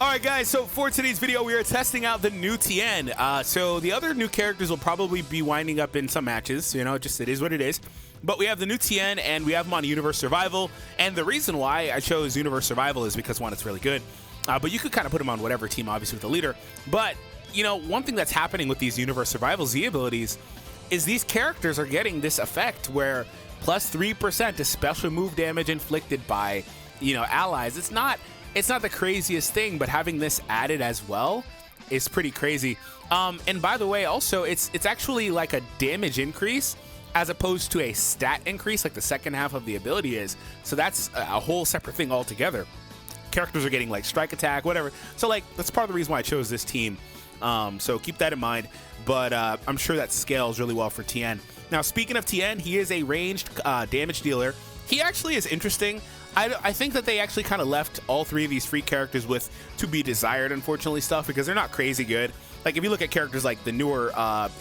All right, guys, so for today's video, we are testing out the new Tien. So the other new characters will probably be winding up in some matches. You know, just it is what it is. But we have the new Tien, and we have him on Universe Survival. And the reason why I chose Universe Survival is because, one, it's really good. But you could kind of put him on whatever team, obviously, with the leader. But, you know, one thing that's happening with these Universe Survival Z abilities is these characters are getting this effect where plus 3% to special move damage inflicted by, you know, allies. It's not the craziest thing, but having this added as well is pretty crazy. And by the way, also, it's actually like a damage increase as opposed to a stat increase like the second half of the ability is. So that's a whole separate thing altogether. Characters are getting like strike attack, whatever. So like that's part of the reason why I chose this team. So keep that in mind. But I'm sure that scales really well for Tien. Now, speaking of Tien, he is a ranged damage dealer. He actually is interesting. I think that they actually kind of left all three of these free characters with to be desired, unfortunately, stuff because they're not crazy good. Like, if you look at characters like the newer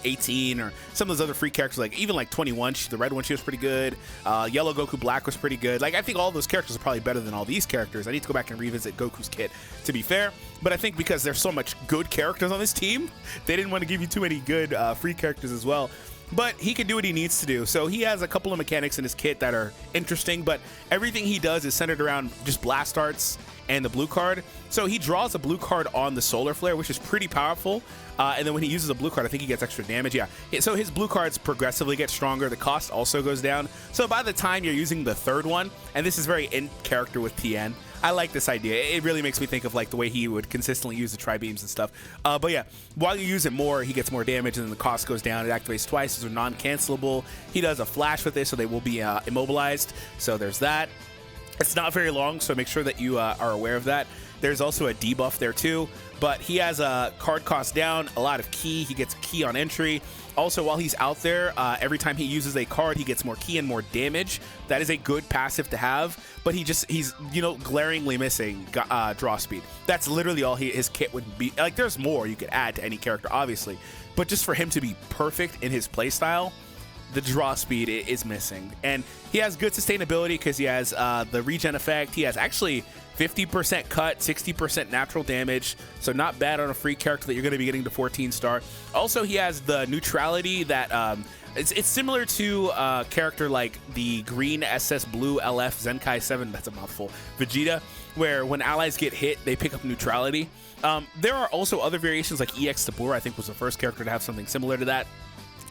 18 or some of those other free characters, like even like 21, the red one, she was pretty good. Yellow Goku Black was pretty good. Like, I think all those characters are probably better than all these characters. I need to go back and revisit Goku's kit, to be fair. But I think because there's so much good characters on this team, they didn't want to give you too many good free characters as well. But he can do what he needs to do. So he has a couple of mechanics in his kit that are interesting, but everything he does is centered around just blast arts and the blue card. So he draws a blue card on the solar flare, which is pretty powerful. And then when he uses a blue card, I think he gets extra damage. Yeah. So his blue cards progressively get stronger. The cost also goes down. So by the time you're using the third one, and this is very in character with Tien, I like this idea. It really makes me think of like the way he would consistently use the tri-beams and stuff. But yeah, while you use it more, he gets more damage and then the cost goes down. It activates twice. Those are non-cancelable. He does a flash with this, so they will be immobilized. So there's that. It's not very long, so make sure that you are aware of that. There's also a debuff there too, but he has a card cost down, a lot of ki. He gets ki on entry. Also, while he's out there, every time he uses a card, he gets more ki and more damage. That is a good passive to have, but he's you know, glaringly missing draw speed. That's literally all his kit would be. Like, there's more you could add to any character, obviously, but just for him to be perfect in his playstyle, the draw speed is missing. And he has good sustainability because he has the regen effect. He has actually 50% cut, 60% natural damage, so not bad on a free character that you're going to be getting to 14 star. Also, he has the neutrality that it's similar to a character like the green SS Blue LF Zenkai 7, that's a mouthful, Vegeta, where when allies get hit, they pick up neutrality. There are also other variations like EX Tabor, I think was the first character to have something similar to that.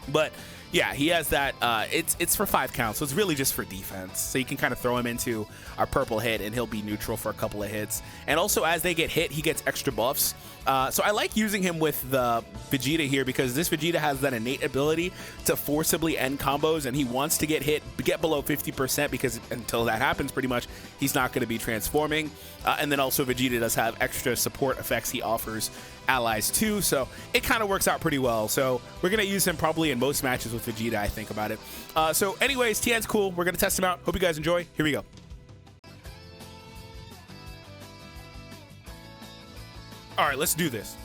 But yeah, he has that. It's for 5 counts, so it's really just for defense. So you can kind of throw him into a purple hit, and he'll be neutral for a couple of hits. And also, as they get hit, he gets extra buffs. So I like using him with the Vegeta here because this Vegeta has that innate ability to forcibly end combos, and he wants to get hit, get below 50% because until that happens, pretty much, he's not going to be transforming. And then also, Vegeta does have extra support effects he offers allies too, so it kind of works out pretty well. So we're going to use him probably in most matches with Vegeta, I think about it. So anyways, Tien's cool. We're going to test him out. Hope you guys enjoy. Here we go. All right, let's do this.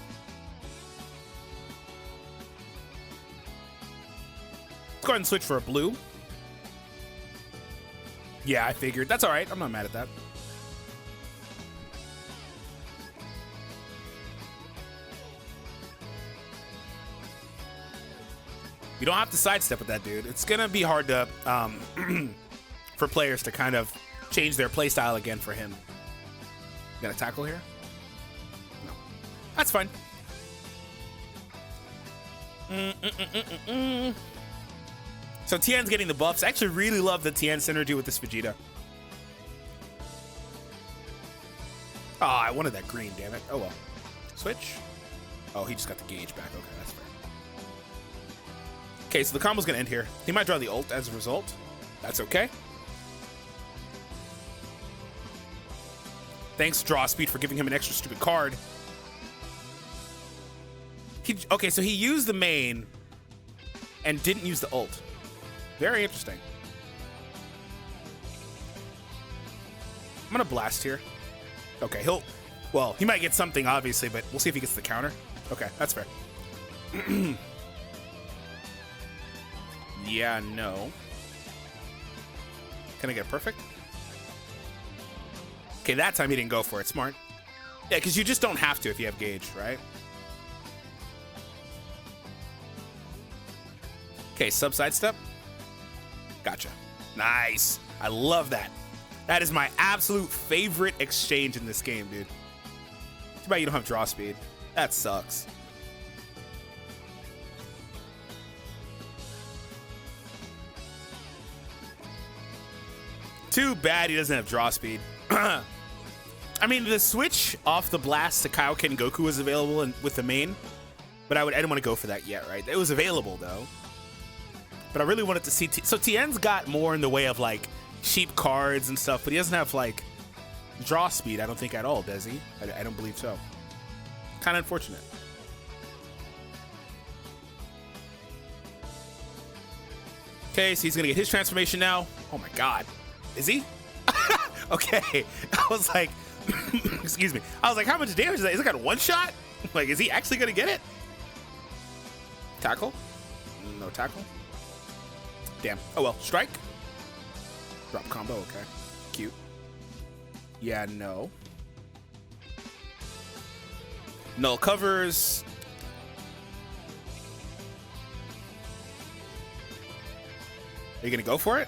Let's go ahead and switch for a blue. Yeah, I figured. That's all right. I'm not mad at that. You don't have to sidestep with that, dude. It's gonna be hard to for players to kind of change their playstyle again for him. You got a tackle here? No. That's fine. So Tien's getting the buffs. I actually really love the Tien synergy with this Vegeta. Oh, I wanted that green, damn it. Oh well. Switch. Oh, he just got the gauge back. Okay, that's fair. Okay, so the combo's gonna end here. He might draw the ult as a result. That's okay. Thanks, draw speed, for giving him an extra stupid card. Okay, so he used the main and didn't use the ult. Very interesting. I'm gonna blast here. Okay, well, he might get something, obviously, but we'll see if he gets the counter. Okay, that's fair. Yeah, no. Can I get perfect? Okay, that time he didn't go for it. Smart. Yeah, because you just don't have to if you have gauge, right? Okay, sub sidestep. Gotcha. Nice. I love that. That is my absolute favorite exchange in this game, dude. Too bad you don't have draw speed. That sucks. Too bad he doesn't have draw speed. I mean, the switch off the blast to Kaioken Goku was available with the main, but I didn't want to go for that yet, right? It was available though, but I really wanted to see. So Tien's got more in the way of like cheap cards and stuff, but he doesn't have like draw speed. I don't think at all, does he? I don't believe so. Kind of unfortunate. Okay, so he's gonna get his transformation now. Oh my God, is he? Okay, I was like, excuse me. I was like, how much damage is that? Is it got one shot? Like, is he actually gonna get it? Tackle? No tackle. Damn. Oh well. Strike. Drop combo. Okay. Cute. Yeah. No. Null covers. Are you gonna go for it?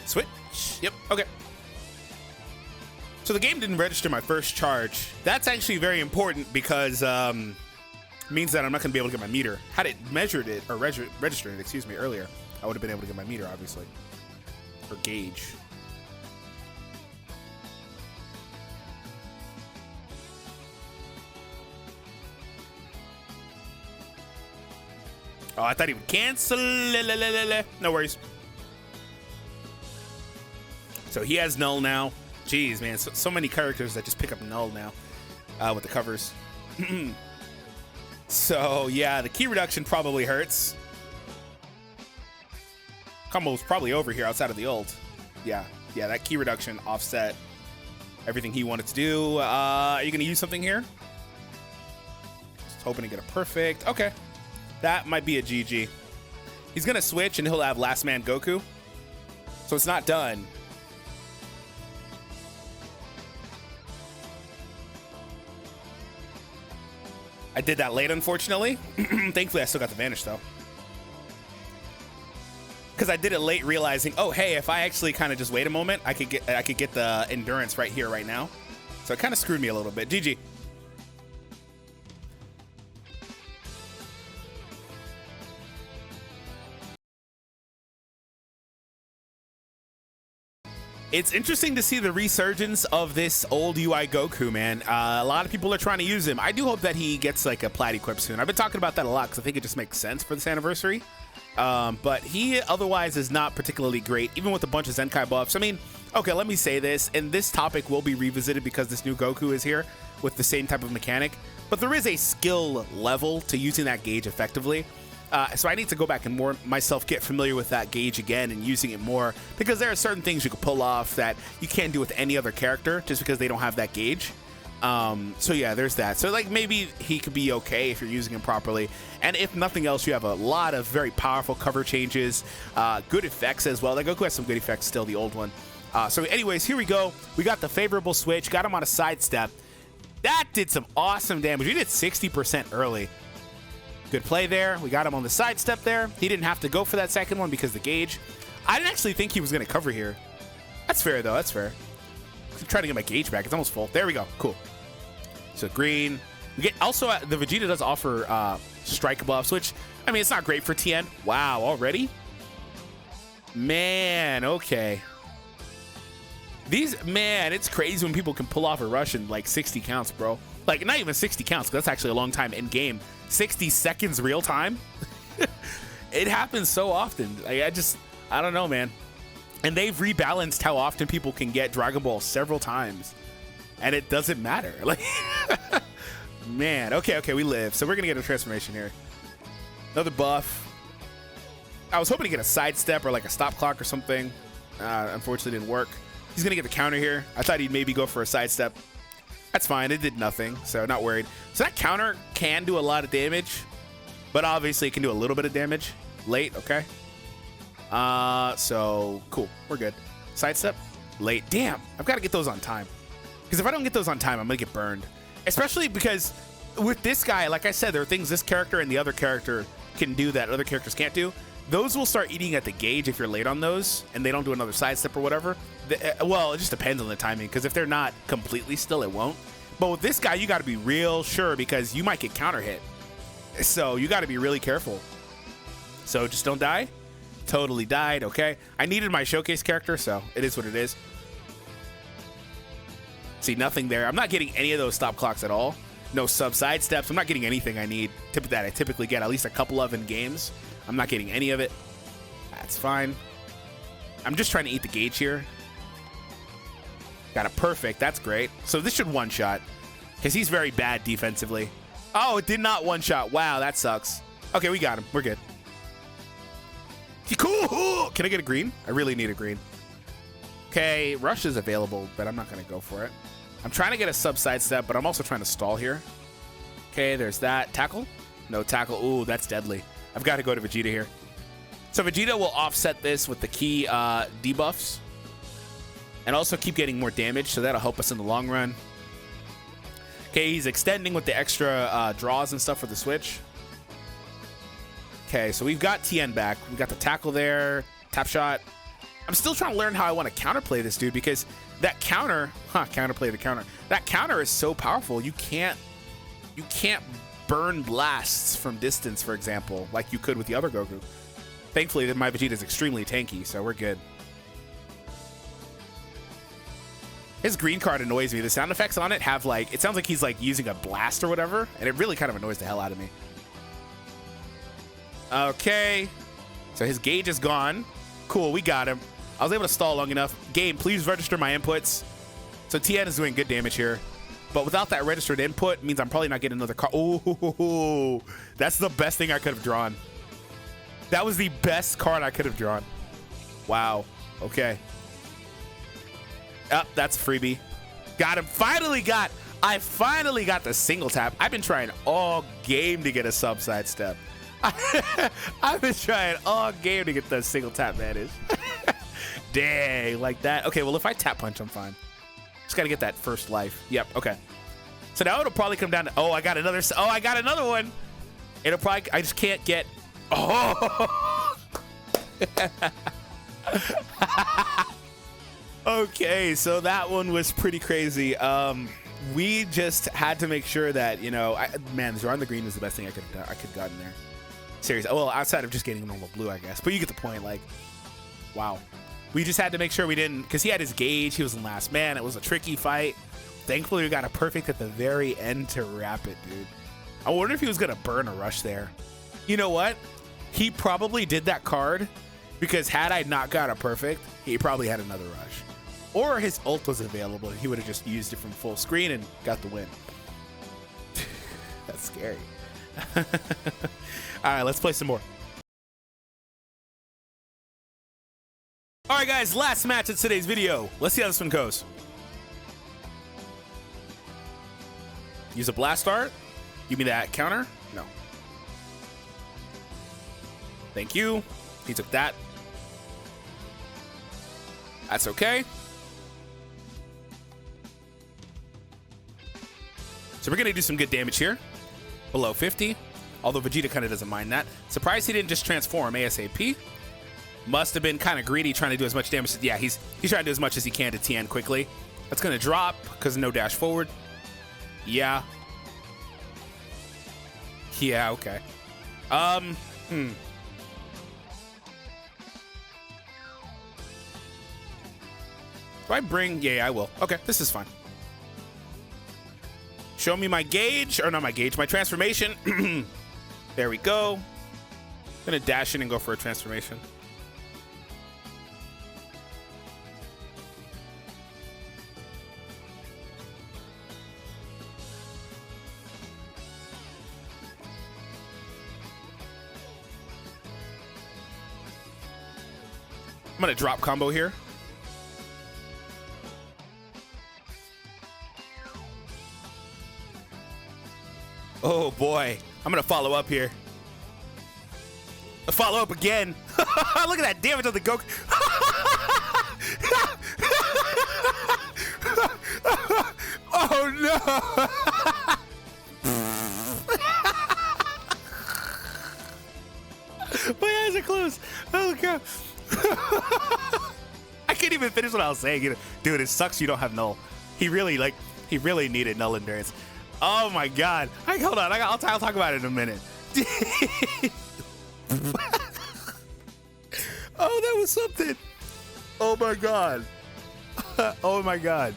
Switch. Yep. Okay. So the game didn't register my first charge. That's actually very important because means that I'm not going to be able to get my meter. Had it measured it or registered it, excuse me, earlier, I would have been able to get my meter, obviously, or gauge. Oh, I thought he would cancel. No worries. So he has null now. Jeez, man, so many characters that just pick up null now with the covers. So yeah, the key reduction probably hurts. Combo's probably over here outside of the ult. Yeah, that key reduction offset everything he wanted to do. Are you gonna use something here? Just hoping to get a perfect. Okay, that might be a GG. He's gonna switch and he'll have Last Man Goku. So it's not done. I did that late, unfortunately. Thankfully, I still got the vanish, though. Because I did it late, realizing, oh, hey, if I actually kind of just wait a moment, I could get the endurance right here, right now. So it kind of screwed me a little bit. GG. It's interesting to see the resurgence of this old UI Goku, man. A lot of people are trying to use him. I do hope that he gets like a plat equip soon. I've been talking about that a lot because I think it just makes sense for this anniversary. But he otherwise is not particularly great, even with a bunch of Zenkai buffs. I mean, okay, let me say this, and this topic will be revisited because this new Goku is here with the same type of mechanic. But there is a skill level to using that gauge effectively. So I need to go back and myself get familiar with that gauge again and using it more, because there are certain things you can pull off that you can't do with any other character just because they don't have that gauge. So yeah, there's that. So like maybe he could be okay if you're using him properly. And if nothing else, you have a lot of very powerful cover changes, good effects as well. Like Goku has some good effects still, the old one. So anyways, here we go. We got the favorable switch, got him on a sidestep. That did some awesome damage. We did 60% early. Good play there. We got him on the sidestep there. He didn't have to go for that second one because the gauge. I didn't actually think he was going to cover here. That's fair, though. That's fair. I'm trying to get my gauge back. It's almost full. There we go. Cool. So green. We get also the Vegeta does offer strike buffs, which, I mean, it's not great for Tien. Wow, already? Man, okay. Man, it's crazy when people can pull off a rush in like 60 counts, bro. Like, not even 60 counts, because that's actually a long time in game. 60 seconds real time. It happens so often. I don't know, man. And they've rebalanced how often people can get Dragon Ball several times, and it doesn't matter. Like, man, okay, we live. So we're gonna get a transformation here. Another buff. I was hoping to get a sidestep or like a stop clock or something. Unfortunately, didn't work. He's gonna get the counter here. I thought he'd maybe go for a sidestep. That's fine. It did nothing, so not worried. So that counter can do a lot of damage, but obviously it can do a little bit of damage late, okay? So cool. We're good. Sidestep. Late. Damn. I've got to get those on time. Because if I don't get those on time, I'm going to get burned. Especially because with this guy, like I said, there are things this character and the other character can do that other characters can't do. Those will start eating at the gauge if you're late on those and they don't do another sidestep or whatever. Well, it just depends on the timing, because if they're not completely still, it won't. But with this guy, you got to be real sure, because you might get counter hit. So you got to be really careful. So just don't die. Totally died. Okay. I needed my showcase character, so it is what it is. See, nothing there. I'm not getting any of those stop clocks at all. No sub side steps. I'm not getting anything I need that I typically get at least a couple of in games. I'm not getting any of it. That's fine. I'm just trying to eat the gauge here. Got a perfect. That's great. So this should one-shot, because he's very bad defensively. Oh, it did not one-shot. Wow, that sucks. Okay, we got him. We're good. Cool. Can I get a green? I really need a green. Okay, rush is available, but I'm not going to go for it. I'm trying to get a sub side step, but I'm also trying to stall here. Okay, there's that. Tackle? No tackle. Ooh, that's deadly. I've got to go to Vegeta here. So Vegeta will offset this with the key debuffs and also keep getting more damage, so that'll help us in the long run. Okay, he's extending with the extra draws and stuff for the switch. Okay, so we've got Tien back. We've got the tackle there, tap shot. I'm still trying to learn how I want to counterplay this dude, because that counter, counterplay the counter. That counter is so powerful. You can't burn blasts from distance, for example, like you could with the other Goku. Thankfully, my Vegeta is extremely tanky, so we're good. His green card annoys me. The sound effects on it have it sounds like he's using a blast or whatever, and it really kind of annoys the hell out of me. Okay, so his gauge is gone. Cool, we got him. I was able to stall long enough. Game, please register my inputs. So Tien is doing good damage here, but without that registered input means I'm probably not getting another card. Oh, that's the best thing I could have drawn. That was the best card I could have drawn. Wow. Okay. Oh, that's a freebie. Got him. I finally got the single tap. I've been trying all game to get a sub side step. I've been trying all game to get the single tap manage. Dang, like that. Okay, well, if I tap punch, I'm fine. Just got to get that first life. Yep, okay. So now it'll probably come down to, I got another one. It'll probably, I just can't get, Okay, so that one was pretty crazy. We just had to make sure that, man, drawing the green was the best thing I could have gotten there. Seriously. Well, outside of just getting normal blue, I guess. But you get the point. Wow. We just had to make sure we didn't, because he had his gauge. He was in last man. It was a tricky fight. Thankfully, we got a perfect at the very end to wrap it, dude. I wonder if he was going to burn a rush there. You know what? He probably did that card because had I not got a perfect, he probably had another rush. Or his ult was available and he would have just used it from full screen and got the win. That's scary. All right, let's play some more. All right, guys, last match of today's video. Let's see how this one goes. Use a blast art. Give me that counter. No. Thank you. He took that. That's okay. So we're going to do some good damage here. Below 50. Although Vegeta kind of doesn't mind that. Surprised he didn't just transform ASAP. Must have been kind of greedy trying to do as much damage. Yeah, he's trying to do as much as he can to Tien quickly. That's going to drop because no dash forward. Yeah. Yeah, okay. Do I bring... Yeah, I will. Okay, this is fine. Show me my gauge. Or not my gauge, my transformation. There we go. I'm going to dash in and go for a transformation. I'm going to drop combo here. Oh boy, I'm going to follow up here. Follow up again. Look at that damage on the Goku. Oh no. My eyes are closed. Oh god. I can't even finish what I was saying. Dude, it sucks you don't have null. He really needed null endurance. Oh my god. Hold on. I'll talk about it in a minute. Oh, that was something. Oh my god. Oh my god.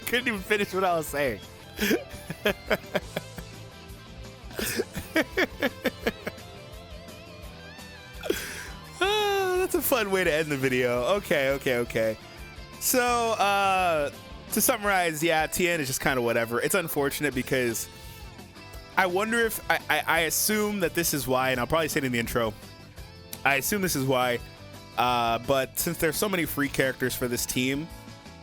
Couldn't even finish what I was saying. That's a fun way to end the video. Okay. So, to summarize, yeah, Tien is just kind of whatever. It's unfortunate because I wonder if I assume that this is why, and I'll probably say it in the intro. I assume this is why, but since there's so many free characters for this team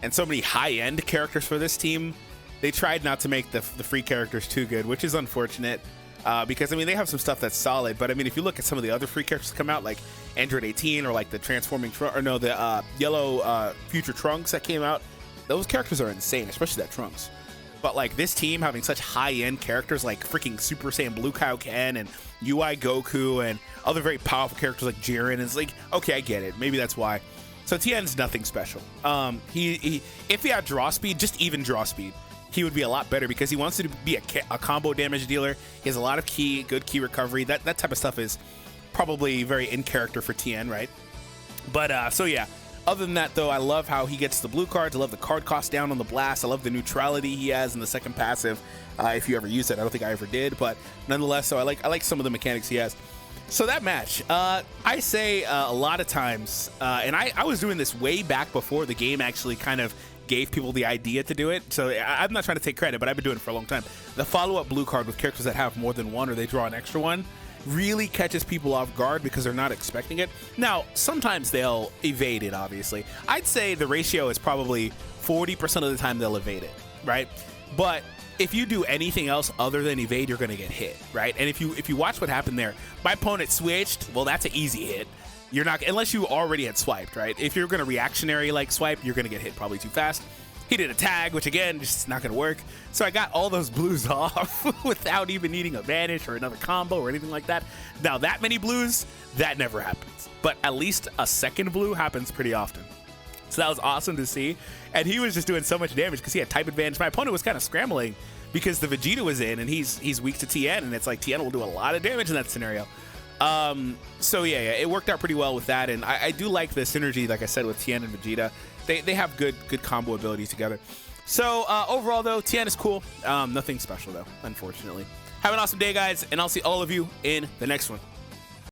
and so many high-end characters for this team, they tried not to make the free characters too good, which is unfortunate. Because I mean they have some stuff that's solid, but I mean if you look at some of the other free characters that come out, like Android 18 or like the transforming the yellow future Trunks that came out, those characters are insane, especially that Trunks. But like this team having such high-end characters like freaking Super Saiyan Blue Kaioken and UI Goku and other very powerful characters like Jiren, it's like, okay, I get it. Maybe that's why. So Tien's nothing special. If he had draw speed, just even draw speed, he would be a lot better because he wants to be a combo damage dealer. He has a lot of good key recovery. That type of stuff is probably very in character for Tien, right? But so yeah. Other than that, though, I love how he gets the blue cards. I love the card cost down on the blast. I love the neutrality he has in the second passive. If you ever use it, I don't think I ever did, but nonetheless, so I like some of the mechanics he has. So that match, I say a lot of times, and I was doing this way back before the game actually kind of gave people the idea to do it. So I'm not trying to take credit, but I've been doing it for a long time. The follow-up blue card with characters that have more than one or they draw an extra one really catches people off guard because they're not expecting it. Now, sometimes they'll evade it, obviously. I'd say the ratio is probably 40% of the time they'll evade it, right? But if you do anything else other than evade, you're going to get hit, right? And if you watch what happened there, my opponent switched. Well, that's an easy hit. You're not, unless you already had swiped, right? If you're going to reactionary like swipe, you're going to get hit probably too fast. He did a tag, which again, just not going to work. So I got all those blues off without even needing a vanish or another combo or anything like that. Now that many blues, that never happens. But at least a second blue happens pretty often. So that was awesome to see. And he was just doing so much damage because he had type advantage. My opponent was kind of scrambling because the Vegeta was in and he's weak to Tien. And it's like Tien will do a lot of damage in that scenario. So yeah, it worked out pretty well with that. And I do like the synergy, like I said, with Tien and Vegeta. They have good combo abilities together. So overall, though, Tien is cool. Nothing special, though, unfortunately. Have an awesome day, guys, and I'll see all of you in the next one.